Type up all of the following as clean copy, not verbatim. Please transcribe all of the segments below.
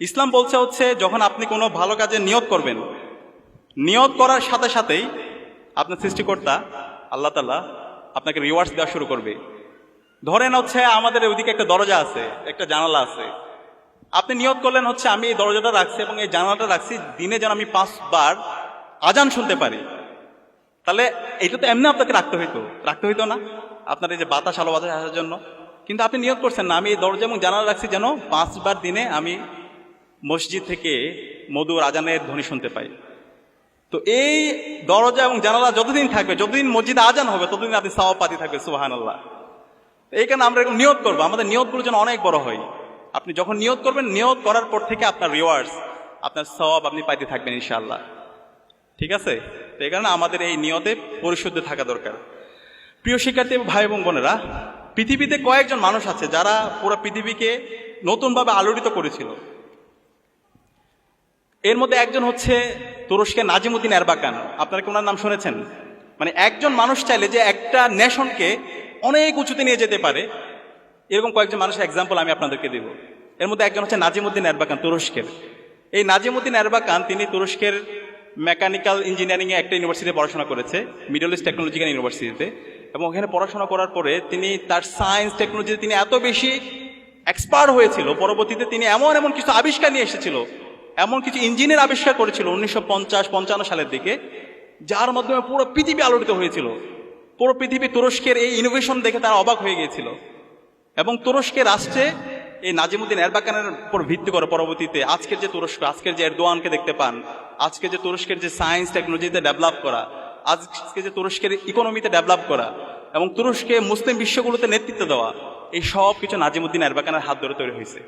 ইসলাম বলছে হচ্ছে যখন আপনি কোনো ভালো কাজে নিয়ত করবেন, নিয়ত করার সাথে সাথেই আপনার সৃষ্টিকর্তা আল্লাহ তাআলা আপনাকে রিওয়ার্ডস দেওয়া শুরু করবে। ধরেন হচ্ছে আমাদের ওইদিকে একটা দরজা আছে, একটা জানালা আছে। আপনি নিয়ত করলেন হচ্ছে আমি এই দরজাটা রাখছি এবং এই জানালাটা রাখছি দিনে যেন আমি 5 বার আজান শুনতে পারি। তাহলে এটা তো এমনি আপনাকে রাখতে হইতো না আপনার এই যে বাতাস, আলো বাতাস আসার জন্য। কিন্তু আপনি নিয়ত করছেন না, আমি এই দরজা এবং জানালা রাখছি যেন 5 বার দিনে আমি মসজিদ থেকে মধুর আজানের ধ্বনি শুনতে পাই। তো এই দরজা এবং জানালা যতদিন থাকবে, যতদিন মসজিদে আজান হবে, ততদিন আপনি সওয়াব পাতি থাকবে। সুবহানাল্লাহ। এই কারণে আমরা এরকম নিয়ত করবো, আমাদের নিয়তগুলো যেন অনেক বড় হয়। আপনি যখন নিয়ত করবেন, নিয়ত করার পর থেকে আপনার রিওয়ার্ডস, আপনার সওয়াব আপনি পাইতে থাকবেন ইনশাআল্লাহ। ঠিক আছে? তো এই কারণে আমাদের এই নিয়তে পরিশুদ্ধ থাকা দরকার। প্রিয় শিক্ষার্থী ভাই এবং বোনেরা, পৃথিবীতে কয়েকজন মানুষ আছে যারা পুরো পৃথিবীকে নতুনভাবে আলোড়িত করেছিল। এর মধ্যে একজন হচ্ছে তুরস্কের নাজিমুদ্দিন এরবাকান। আপনারা কি ওনার নাম শুনেছেন? মানে একজন মানুষ চাইলে যে একটা নেশনকে অনেক উঁচুতে নিয়ে যেতে পারে, এরকম কয়েকজন মানুষের এক্সাম্পল আমি আপনাদেরকে দেব। এর মধ্যে একজন হচ্ছে নাজিমুদ্দিন এরবাকান, তুরস্কের। এই নাজিমুদ্দিন এরবাকান তিনি তুরস্কের মেকানিক্যাল ইঞ্জিনিয়ারিংয়ে একটা ইউনিভার্সিটিতে পড়াশোনা করেছে, মিডল ইস্ট টেকনোলজিক্যাল ইউনিভার্সিটিতে। এবং ওখানে পড়াশোনা করার পরে তিনি তার সায়েন্স টেকনোলজিতে তিনি এত বেশি এক্সপার্ট হয়েছিল, পরবর্তীতে তিনি এমন কিছু আবিষ্কার নিয়ে এসেছিল, এমন কিছু ইঞ্জিনের আবিষ্কার করেছিল 1950-55 সালের দিকে, যার মাধ্যমে পুরো পৃথিবী আলোড়িত হয়েছিল। পুরো পৃথিবী তুরস্কের এই ইনোভেশন দেখে তারা অবাক হয়ে গিয়েছিল। এবং তুরস্কের রাষ্ট্রে এই নাজিমুদ্দিন এরবাকানের উপর ভিত্তি করে পরবর্তীতে আজকের যে তুরস্ক, আজকের যে এরদোয়ানকে দেখতে পান, আজকে যে তুরস্কের যে সায়েন্স টেকনোলজিতে ডেভেলপ করা, আজকে যে তুরস্কের ইকোনমিতে ডেভেলপ করা এবং তুরস্কে মুসলিম বিশ্বগুলোতে নেতৃত্ব দেওয়া, এই সব কিছু নাজিমুদ্দিন এরবাকানের হাত ধরে তৈরি হয়েছে।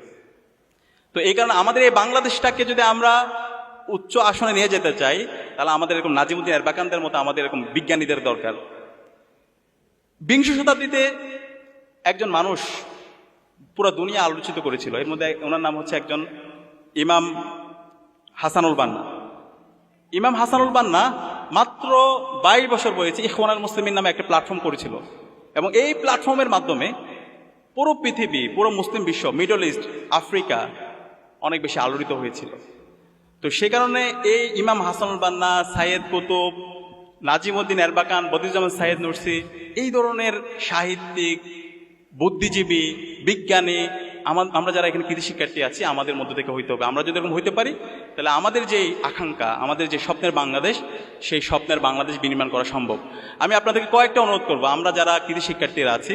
তো এই কারণে আমাদের এই বাংলাদেশটাকে যদি আমরা উচ্চ আসনে নিয়ে যেতে চাই, তাহলে আমাদের এরকম নাজিমুদ্দিন এরবাকানদের মতো আমাদের এরকম বিজ্ঞানীদের দরকার। বিংশ শতাব্দীতে একজন মানুষ পুরো দুনিয়া আলোচিত করেছিল। এর মধ্যে ওনার নাম হচ্ছে একজন ইমাম হাসানুল বান্না। ইমাম হাসানুল বান্না মাত্র 22 বছর বয়সে ইখওয়ানুল মুসলিমিন নামে একটা প্ল্যাটফর্ম করেছিল। এবং এই প্ল্যাটফর্মের মাধ্যমে পুরো পৃথিবী, পুরো মুসলিম বিশ্ব, মিডল ইস্ট, আফ্রিকা অনেক বেশি আলোড়িত হয়েছিল। তো সে কারণে এই ইমাম হাসানুল বান্না, সাইয়েদ কুতুব, নাজিমুদ্দিন এরবাকান, বদিউজ্জামান সাইয়েদ নুরসি, এই ধরনের সাহিত্যিক, বুদ্ধিজীবী, বিজ্ঞানী আমরা যারা এখানে কৃতি শিক্ষার্থী আছি, আমাদের মধ্য থেকে হইতে হবে। আমরা যদি এরকম হইতে পারি, তাহলে আমাদের যে আকাঙ্ক্ষা, আমাদের যে স্বপ্নের বাংলাদেশ, সেই স্বপ্নের বাংলাদেশ বিনির্মাণ করা সম্ভব। আমি আপনাদেরকে কয়েকটা অনুরোধ করবো, আমরা যারা কৃতি শিক্ষার্থীরা আছি,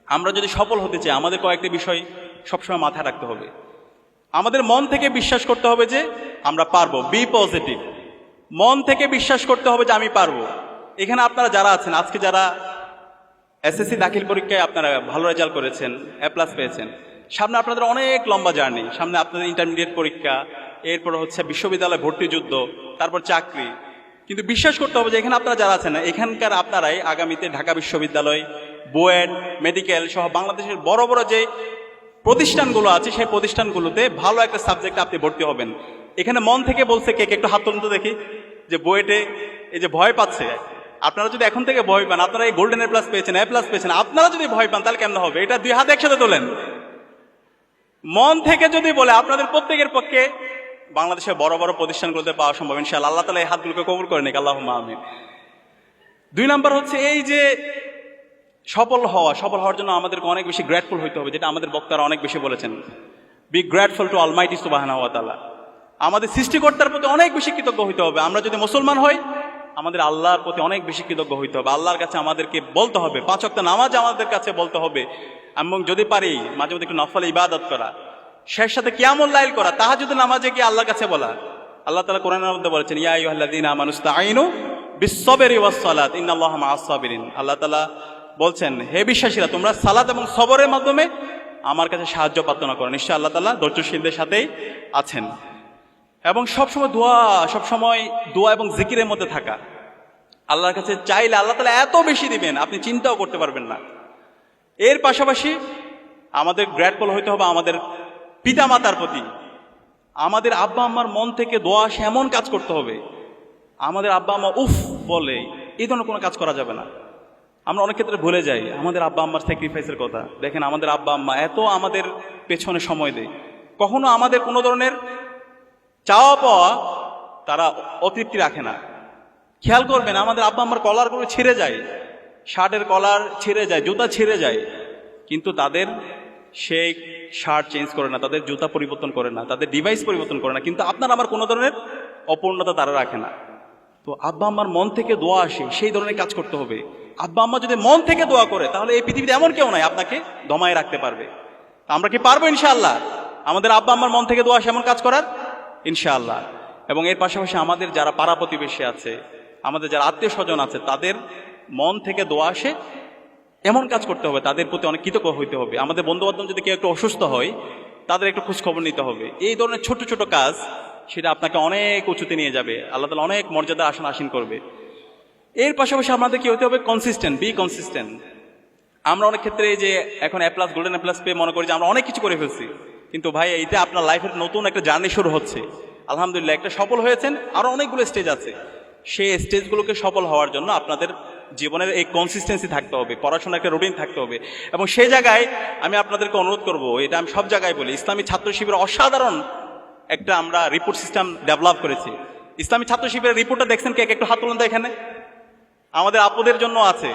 আমরা যদি সফল হতে চাই, আমাদের কয়েকটা বিষয় সবসময় মাথায় রাখতে হবে। আমাদের মন থেকে বিশ্বাস করতে হবে যে আমরা পারবো। Be positive. মন থেকে বিশ্বাস করতে হবে যে আমি পারবো। এখানে আপনারা যারা আছেন, আজকে যারা এসএসসি দাখিল পরীক্ষায় আপনারা ভালো রেজাল্ট করেছেন, A+ পেয়েছেন, সামনে আপনাদের অনেক লম্বা জার্নি, সামনে আপনাদের ইন্টারমিডিয়েট পরীক্ষা, এরপর হচ্ছে বিশ্ববিদ্যালয় ভর্তি যুদ্ধ, তারপর চাকরি। কিন্তু বিশ্বাস করতে হবে যে এখানে আপনারা যারা আছেন, এখানকার আপনারাই আগামীতে ঢাকা বিশ্ববিদ্যালয়, বুয়েট, মেডিকেল সহ বাংলাদেশের বড় বড় যে প্রতিষ্ঠানগুলো আছে, সেই প্রতিষ্ঠানগুলোতে ভালো একটা সাবজেক্টে আপনি ভর্তি হবেন। এখানে মন থেকে বলছে কে একটু হাত তুলুন তো দেখি, যে বুয়েটে এই যে ভয় পাচ্ছে, আপনারা যদি এখন থেকে ভয় পান, আপনারা এই গোল্ডেন A+ পেয়েছেন, A+ পেয়েছেন, আপনারা যদি ভয় পান তাহলে কেমন হবে? এটা 2 হাত একসাথে তোলেন। মন থেকে যদি বলে আপনাদের প্রত্যেকের পক্ষে বাংলাদেশের বড় বড় প্রতিষ্ঠানগুলোতে পাওয়া সম্ভব ইনশাআল্লাহ। আল্লাহ তাআলা এই হাতগুলোকে কবুল করে নিক, আল্লাহুম্মা আমিন। 2 নাম্বার হচ্ছে এই যে সফল হওয়ার জন্য আমাদেরকে অনেক বেশি গ্রেটফুল হইতে হবে, যেটা আমাদের বক্তারা অনেক বেশি বলেছেন। বি গ্রেটফুল টু অলমাইটি সুবহানাহু ওয়া তাআলা। আমাদের সৃষ্টিকর্তার প্রতি অনেক বেশি কৃতজ্ঞ হইতে হবে। আমরা যদি মুসলমান হই, আমাদের আল্লাহর প্রতি অনেক বেশি কৃতজ্ঞ হইতে হবে। আল্লাহর কাছে আমাদেরকে বলতে হবে, 5 ওয়াক্ত নামাজ আমাদের কাছে বলতে হবে, এবং যদি পারি মাঝে মধ্যে একটু নফল ইবাদত করা, শেষ সাথে কিয়ামুল লাইল করা, তাহাজ্জুদের নামাজে গিয়ে আল্লাহর কাছে বলা। আল্লাহ তাআলা কোরআনের মধ্যে বলেছেন, ইয়া আইয়ুহাল্লাযীনা আমানু ইসতাঈনু বিস-সাবরি ওয়াস-সালাত ইন্নাল্লাহা মা'আস-সাবিরিন। আল্লাহ তাআলা বলছেন, হে বিশ্বাসীরা, তোমরা সালাত এবং সবরের মাধ্যমে আমার কাছে সাহায্য প্রার্থনা করো, নিশ্চয় আল্লাহ তাআলা ধৈর্যশীলদের সাথেই আছেন। এবং সবসময় দোয়া এবং জিকিরের মধ্যে থাকা। আল্লাহর কাছে চাইলে আল্লাহ তাআলা এত বেশি দিবেন, আপনি চিন্তাও করতে পারবেন না। এর পাশাপাশি আমাদের গ্রেটফুল হইতে হবে আমাদের পিতা মাতার প্রতি। আমাদের আব্বা আম্মার মন থেকে দোয়া আসে এমন কাজ করতে হবে। আমাদের আব্বা আম্মা উফ বলে, এই ধরনের কোনো কাজ করা যাবে না। আমরা অনেক ক্ষেত্রে ভুলে যাই আমাদের আব্বা আম্মার স্যাক্রিফাইসের কথা। দেখেন, আমাদের আব্বা আম্মা এত আমাদের পেছনে সময় দেয়, কখনো আমাদের কোনো ধরনের চাওয়া পাওয়া তারা অতৃপ্তি রাখে না। খেয়াল করবেন, আমাদের আব্বা আমার কলারগুলো ছিঁড়ে যায়, শার্টের কলার ছিঁড়ে যায়, জুতা ছিঁড়ে যায়, কিন্তু তাদের সেই শার্ট চেঞ্জ করে না, তাদের জুতা পরিবর্তন করে না, তাদের ডিভাইস পরিবর্তন করে না। কিন্তু আপনার আমার কোনো ধরনের অপূর্ণতা তারা রাখে না। তো আব্বা আম্মার মন থেকে দোয়া আসে, সেই ধরনের কাজ করতে হবে। আব্বা আম্মা যদি মন থেকে দোয়া করে, তাহলে এই পৃথিবীতে এমন কেউ নাই আপনাকে দমায় রাখতে পারবে। আমরা কি পারবো ইনশাআল্লাহ আমাদের আব্বা আম্মার মন থেকে দোয়া আসে এমন কাজ করার? ইনশাআল্লাহ। এবং এর পাশাপাশি আমাদের যারা পাড়া প্রতিবেশী আছে, আমাদের যারা আত্মীয় স্বজন আছে, তাদের মন থেকে দোয়া আসে এমন কাজ করতে হবে, তাদের প্রতি অনেক কৃতজ্ঞ হইতে হবে। আমাদের বন্ধু বান্ধব যদি কেউ একটু অসুস্থ হয়, তাদের একটু খোঁজখবর নিতে হবে। এই ধরনের ছোট ছোট কাজ, সেটা আপনাকে অনেক উঁচুতে নিয়ে যাবে, আল্লাহ তাআলা অনেক মর্যাদা আসীন করবে। এর পাশাপাশি আমাদের কি হতে হবে? Consistent, B consistent. আমরা অনেক ক্ষেত্রে এই যে এখন A+, গোল্ডেন A+ পেয়ে মনে করি যে আমরা অনেক কিছু করে ফেলছি, কিন্তু ভাই এইটা আপনার লাইফের নতুন একটা জার্নি শুরু হচ্ছে। আলহামদুলিল্লাহ, একটা সফল হয়েছেন, আরো অনেকগুলো স্টেজ আছে। সেই স্টেজগুলোকে সফল হওয়ার জন্য আপনাদের জীবনের এই কনসিস্টেন্সি থাকতে হবে, পড়াশোনার একটা রুটিন থাকতে হবে। এবং সেই জায়গায় আমি আপনাদেরকে অনুরোধ করব, এটা আমি সব জায়গায় বলি, ইসলামী ছাত্র শিবির অসাধারণ একটা আমরা রিপোর্ট সিস্টেম ডেভেলপ করেছি। ইসলামী ছাত্র শিবিরের রিপোর্টটা দেখছেন কে? একটু হাত তুলুন তো এখানে। আমাদের আপুদের জন্য আছে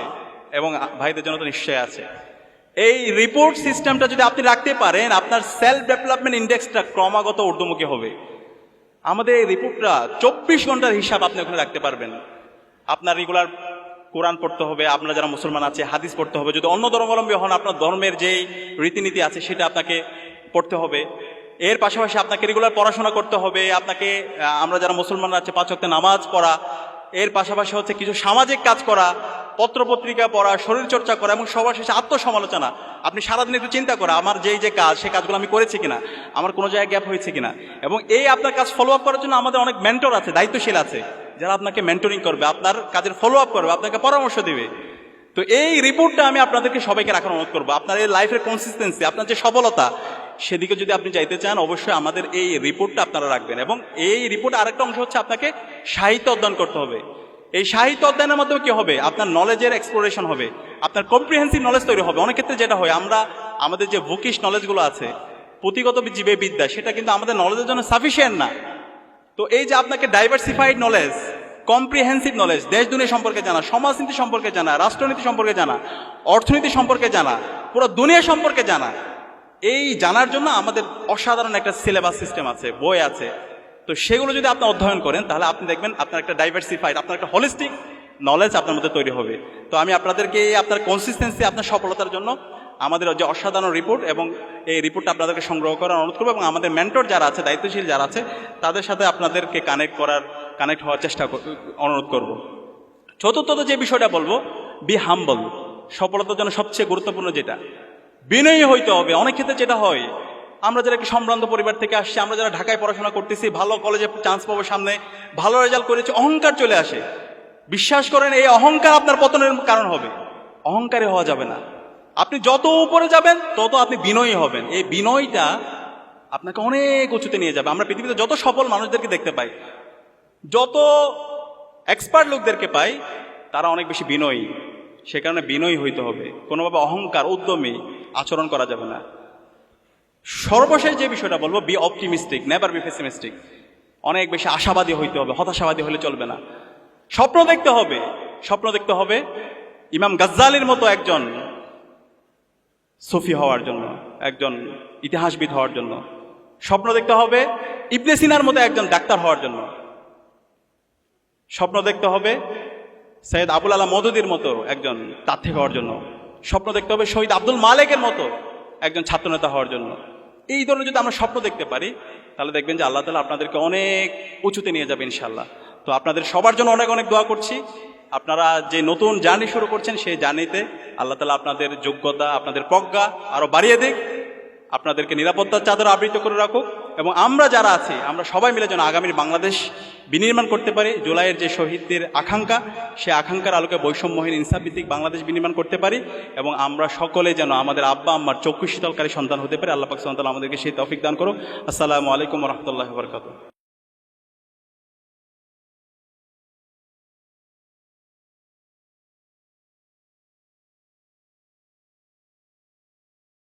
এবং ভাইদের জন্য তো নিশ্চয়ই আছে। এই রিপোর্ট সিস্টেমটা যদি আপনি রাখতে পারেন, আপনার সেলফ ডেভেলপমেন্ট ইন্ডেক্সটা ক্রমাগত ঊর্ধ্বমুখী হবে। আমাদের এই রিপোর্টটা 24 ঘন্টার হিসাব আপনি ওখানে রাখতে পারবেন। আপনার রেগুলার কোরআন পড়তে হবে, আপনারা যারা মুসলমান আছে হাদিস পড়তে হবে, যদি অন্য ধর্মাবলম্বী হন আপনার ধর্মের যেই রীতিনীতি আছে সেটা আপনাকে পড়তে হবে। এর পাশাপাশি আপনাকে রেগুলার পড়াশোনা করতে হবে, আপনাকে আমরা যারা মুসলমান আছে 5 ওয়াক্ত নামাজ পড়া, এর পাশাপাশি হচ্ছে কিছু সামাজিক কাজ করা, পত্রপত্রিকা পড়া, শরীরচর্চা করা, এবং সবার শেষে আত্মসমালোচনা। আপনি সারাদিন একটু চিন্তা করা, আমার যে কাজ, সেই কাজগুলো আমি করেছি কিনা, আমার কোনো জায়গায় গ্যাপ হয়েছে কিনা। এবং এই আপনার কাজ ফলো আপ করার জন্য আমাদের অনেক মেন্টর আছে, দায়িত্বশীল আছে, যারা আপনাকে মেন্টরিং করবে, আপনার কাজের ফলো আপ করবে, আপনাকে পরামর্শ দিবে। তো এই রিপোর্টটা আমি আপনাদেরকে সবাইকে রাখার অনুরোধ করবো। আপনার এই লাইফের কনসিস্টেন্সি, আপনার যে সফলতা, সেদিকে যদি আপনি চাইতে চান, অবশ্যই আমাদের এই রিপোর্টটা আপনারা রাখবেন। এবং এই রিপোর্ট আরেকটা অংশ হচ্ছে আপনাকে সাহিত্য অধ্যয়ন করতে হবে। এই সাহিত্য অধ্যয়নের মাধ্যমে কি হবে? আপনার নলেজের এক্সপ্লোরেশন হবে, আপনার কম্প্রিহেন্সিভ নলেজ তৈরি হবে। অনেক ক্ষেত্রে যেটা হয়, আমরা আমাদের যে বুকিশ নলেজগুলো আছে, পুঁথিগত জীবে বিদ্যা, সেটা কিন্তু আমাদের নলেজের জন্য সাফিসিয়েন্ট না। তো এই যে আপনাকে ডাইভার্সিফাইড নলেজ, কম্প্রিহেন্সিভ নলেজ, দেশ দুনিয়া সম্পর্কে জানা, সমাজনীতি সম্পর্কে জানা, রাষ্ট্রনীতি সম্পর্কে জানা, অর্থনীতি সম্পর্কে জানা, পুরো দুনিয়া সম্পর্কে জানা, এই জানার জন্য আমাদের অসাধারণ একটা সিলেবাস সিস্টেম আছে, বই আছে। তো সেগুলো যদি আপনি অধ্যয়ন করেন, তাহলে আপনি দেখবেন আপনার একটা ডাইভার্সিফাইড, আপনার একটা হলিস্টিক নলেজ আপনার মধ্যে তৈরি হবে। তো আমি আপনাদেরকে আপনার কনসিস্টেন্সি, আপনার সফলতার জন্য আমাদের যে অসাধারণ রিপোর্ট, এবং এই রিপোর্টটা আপনাদেরকে সংগ্রহ করার অনুরোধ করবো, এবং আমাদের মেন্টর যারা আছে, দায়িত্বশীল যারা আছে, তাদের সাথে আপনাদেরকে কানেক্ট হওয়ার চেষ্টা অনুরোধ করব। চতুর্থত যে বিষয়টা বলবো, বি হাম্বল। সফলতার জন্য সবচেয়ে গুরুত্বপূর্ণ যেটা, বিনয়ী হইতে হবে। অনেক ক্ষেত্রে যেটা হয়, আমরা যারা একটি সম্ভ্রান্ত পরিবার থেকে আসছি, আমরা যারা ঢাকায় পড়াশোনা করতেছি, ভালো কলেজে চান্স পাবো সামনে, ভালো রেজাল্ট করেছি, অহংকার চলে আসে। বিশ্বাস করেন, এই অহংকার আপনার পতনের কারণ হবে। অহংকারী হওয়া যাবে না। আপনি যত উপরে যাবেন তত আপনি বিনয়ী হবেন। এই বিনয়টা আপনাকে অনেক উঁচুতে নিয়ে যাবে। আমরা পৃথিবীতে যত সফল মানুষদেরকে দেখতে পাই, যত এক্সপার্ট লোকদেরকে পাই, তারা অনেক বেশি বিনয়ী। সে কারণে বিনয়ী হইতে হবে, কোনোভাবে অহংকার, উদ্যমী আচরণ করা যাবে না। সর্বশেষ যে বিষয়টা বলবো, B optimistic, never be pessimistic. অনেক বেশি আশাবাদী হইতে হবে, হতাশাবাদী হলে চলবে না। স্বপ্ন দেখতে হবে, স্বপ্ন দেখতে হবে ইমাম গাজ্জালির মতো একজন সুফি হওয়ার জন্য, একজন ইতিহাসবিদ হওয়ার জন্য। স্বপ্ন দেখতে হবে ইবনে সিনার মতো একজন ডাক্তার হওয়ার জন্য। স্বপ্ন দেখতে হবে সৈয়দ আবুল আলা মওদুদির মতো একজন তাত্ত্বিক হওয়ার জন্য। স্বপ্ন দেখতে হবে শহীদ আব্দুল মালেকের মতো একজন ছাত্রনেতা হওয়ার জন্য। এই ধরনের যদি আমরা স্বপ্ন দেখতে পারি, তাহলে দেখবেন যে আল্লাহ তাআলা আপনাদেরকে অনেক উঁচুতে নিয়ে যাবে ইনশাআল্লাহ। তো আপনাদের সবার জন্য অনেক অনেক দোয়া করছি। আপনারা যে নতুন জার্নি শুরু করছেন, সেই জার্নিতে আল্লাহ তাআলা আপনাদের যোগ্যতা, আপনাদের প্রজ্ঞা আরো বাড়িয়ে দিক, আপনাদেরকে নিরাপত্তার চাদর আবৃত করে রাখুক, এবং আমরা যারা আছি, আমরা সবাই মিলে যেন আগামীর বাংলাদেশ বিনির্মাণ করতে পারি। জুলাইয়ের যে শহীদদের আকাঙ্ক্ষা, সেই আকাঙ্ক্ষার আলোকে বৈষম্যহীন ইনসাফভিত্তিক বাংলাদেশ বিনির্মাণ করতে পারি, এবং আমরা সকলে যেন আমাদের আব্বা আম্মার চক্ষু শীতলকারী সন্তান হতে পারি। আল্লাহ পাক সুবহানাহু ওয়া তাআলা আমাদেরকে সেই তৌফিক দান করুক। আসসালামু আলাইকুম ওয়া রাহমাতুল্লাহি ওয়া বারাকাতুহু।